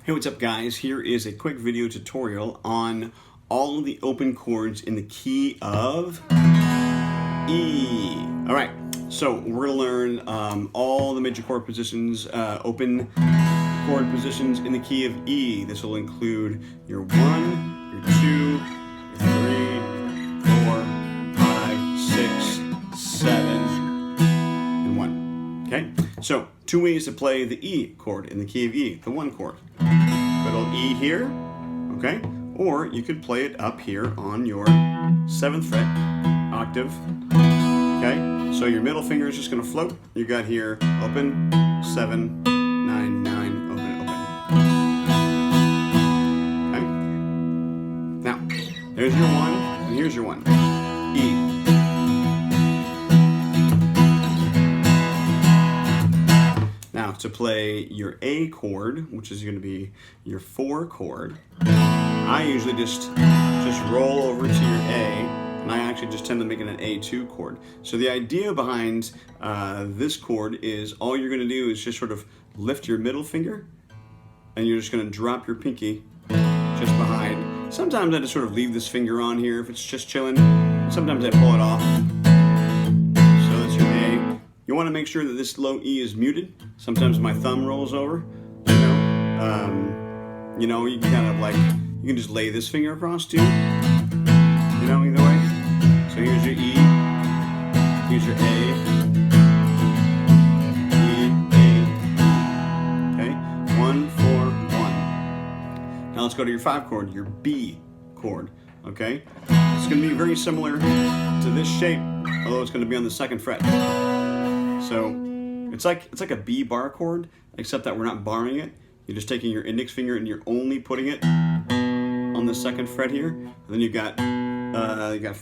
Hey, what's up guys? Here is a quick video tutorial on all of the open chords in the key of E. Alright, so we're going to learn all the major chord positions, open chord positions in the key of E. This will include your 1, your 2, your 3, 4, 5, 6, 7, and 1. Okay? So, two ways to play the E chord in the key of E, the 1 chord. Little E here, okay? Or you could play it up here on your 7th fret octave, okay? So your middle finger is just gonna float. You got here open, 7, 9, 9, open, open. Okay? Now, there's your 1, and here's your 1. E. To play your A chord, which is going to be your 4 chord, I usually just roll over to your A, and I actually just tend to make it an A2 chord. So the idea behind this chord is all you're going to do is just sort of lift your middle finger, and you're just going to drop your pinky just behind. Sometimes I just sort of leave this finger on here if it's just chilling. Sometimes I pull it off. So that's your A. You want to make sure that this low E is muted. Sometimes my thumb rolls over, you know, you can kind of like, you can just lay this finger across too, you know, either way. So here's your E, here's your A, E, A, okay, 1, 4, 1. Now let's go to your 5 chord, your B chord, okay? It's going to be very similar to this shape, although it's going to be on the 2nd fret. So it's like a B bar chord, except that we're not barring it. You're just taking your index finger and you're only putting it on the 2nd fret here. And then you got 4 and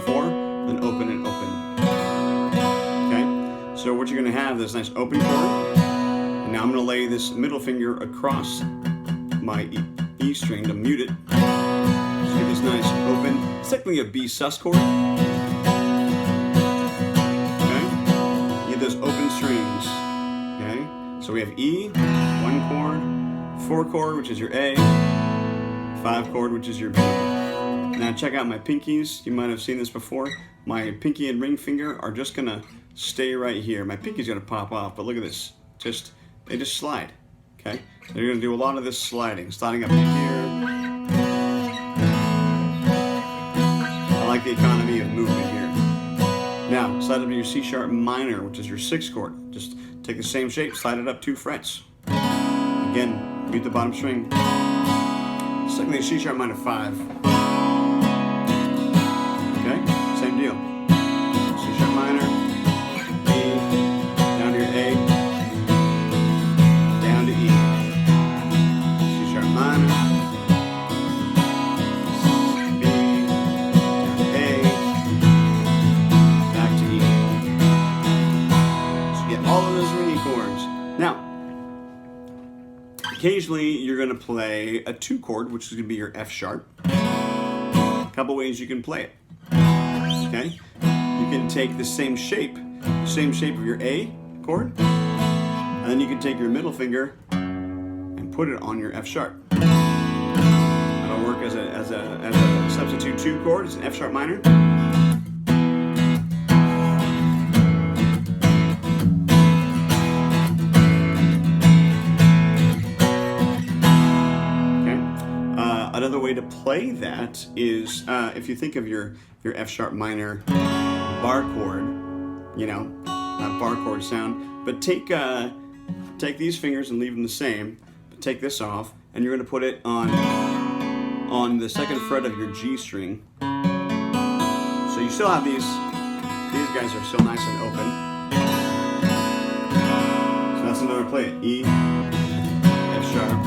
4, then open and open. Okay. So what you're gonna have this nice open chord, and now I'm gonna lay this middle finger across my E string to mute it. So get this nice open. It's technically a B sus chord. Those open strings, okay? So we have E, 1 chord, 4 chord, which is your A, 5 chord, which is your B. Now check out my pinkies. You might have seen this before. My pinky and ring finger are just gonna stay right here. My pinky's gonna pop off, but look at this. They just slide, okay? They're gonna do a lot of this sliding up to here. I like the economy of movement here. Now, slide up to your C sharp minor, which is your 6th chord. Just take the same shape, slide it up 2 frets. Again, mute the bottom string. Secondly, C sharp minor 5. Okay, same deal. C sharp minor, E, down to your A, down to E. C sharp minor, B, down to A. All of those ringy chords. Now, occasionally you're going to play a 2 chord, which is going to be your F sharp. A couple ways you can play it. Okay, you can take the same shape of your A chord, and then you can take your middle finger and put it on your F sharp. That'll work as a substitute 2 chord. It's an F sharp minor. Another way to play that is if you think of your F sharp minor bar chord, you know, not bar chord sound, but take these fingers and leave them the same, but take this off, and you're going to put it on the 2nd fret of your G string. So you still have these guys are still nice and open. So that's another play it. E, F sharp.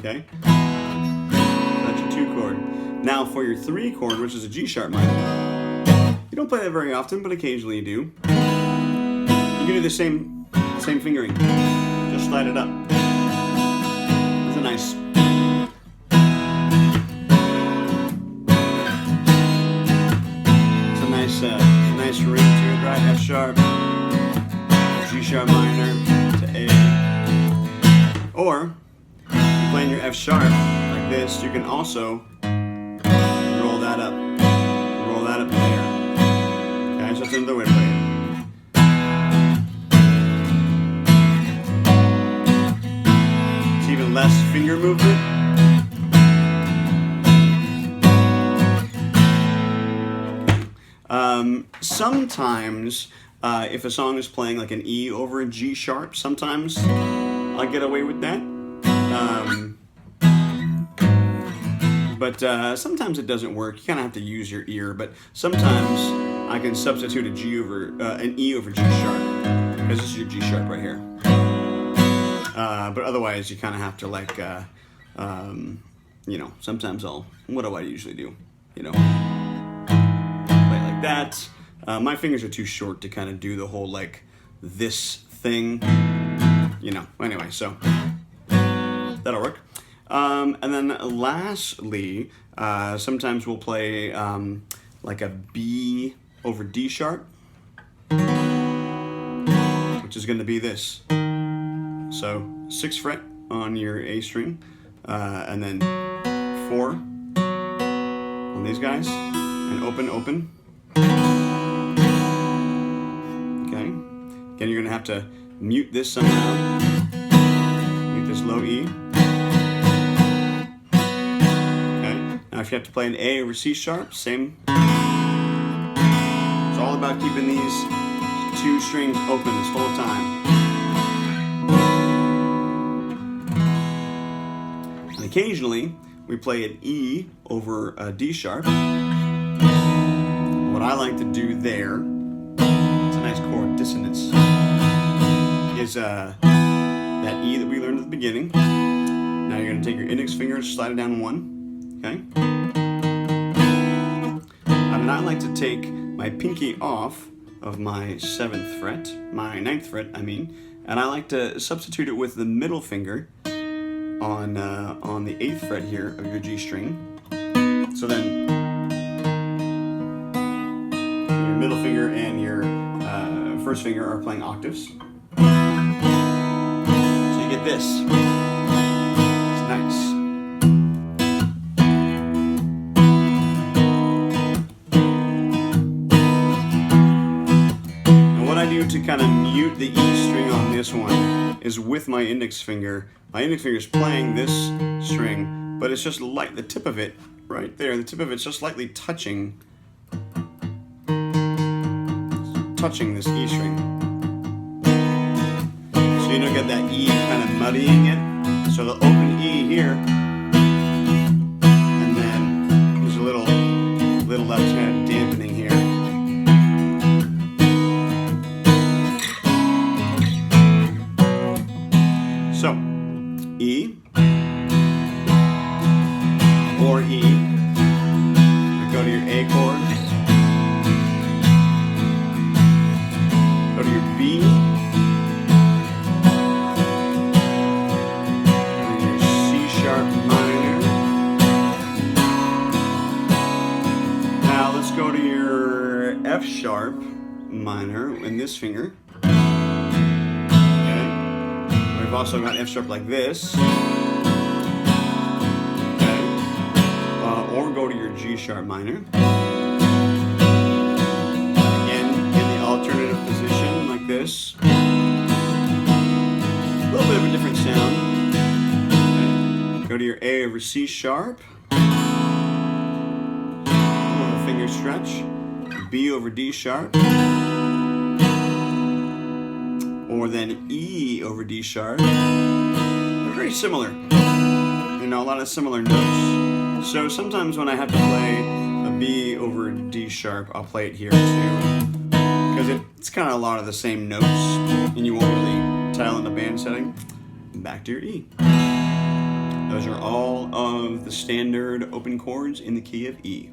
Okay, that's your 2 chord. Now for your 3 chord, which is a G sharp minor, you don't play that very often, but occasionally you do. You can do the same fingering. Just slide it up. It's a nice. It's a nice ring to it, right? F sharp. sharp minor to A. Or, if you're playing your F sharp like this, you can also roll that up. Roll that up there. Okay, so that's another way to play it. It's even less finger movement. Sometimes, if a song is playing like an E over a G sharp, sometimes I get away with that. But sometimes it doesn't work. You kind of have to use your ear. But sometimes I can substitute an E over G sharp, because this is your G sharp right here. But otherwise, you kind of have to like, you know, sometimes what do I usually do? You know, play it like that. My fingers are too short to kind of do the whole like this thing, you know. Anyway, so that'll work. And then lastly, sometimes we'll play like a B over D sharp, which is going to be this. So 6th fret on your A string, and then 4 on these guys, and open, open. Okay. Again, you're going to have to mute this somehow. Mute this low E. Okay. Now, if you have to play an A over C sharp, same. It's all about keeping these 2 strings open this whole time. And occasionally, we play an E over a D sharp. What I like to do there, it's a nice chord dissonance, is that E that we learned at the beginning. Now you're going to take your index finger and slide it down 1. Okay? And I like to take my pinky off of my 7th fret, my 9th fret, I mean, and I like to substitute it with the middle finger on the 8th fret here of your G string. So then your middle finger and your first finger are playing octaves. So you get this. It's nice. And what I do to kind of mute the E string on this one is with my index finger. My index finger is playing this string, but it's just like the tip of it right there. The tip of it's just slightly touching this E string. So you don't get that E kind of muddying it. So the open E here, and then there's a little left hand dampening here. So E or E. Go to your A chord. Go to your B. And your C sharp minor. Now let's go to your F sharp minor in this finger. Okay. We've also got F sharp like this. Or go to your G sharp minor. Again, in the alternative position like this. A little bit of a different sound. Okay. Go to your A over C sharp. A little finger stretch. B over D sharp. Or then E over D sharp. They're very similar. You know, a lot of similar notes. So sometimes when I have to play a B over D sharp, I'll play it here too, because it's kind of a lot of the same notes, and you won't really tell in the band setting. Back to your E. Those are all of the standard open chords in the key of E.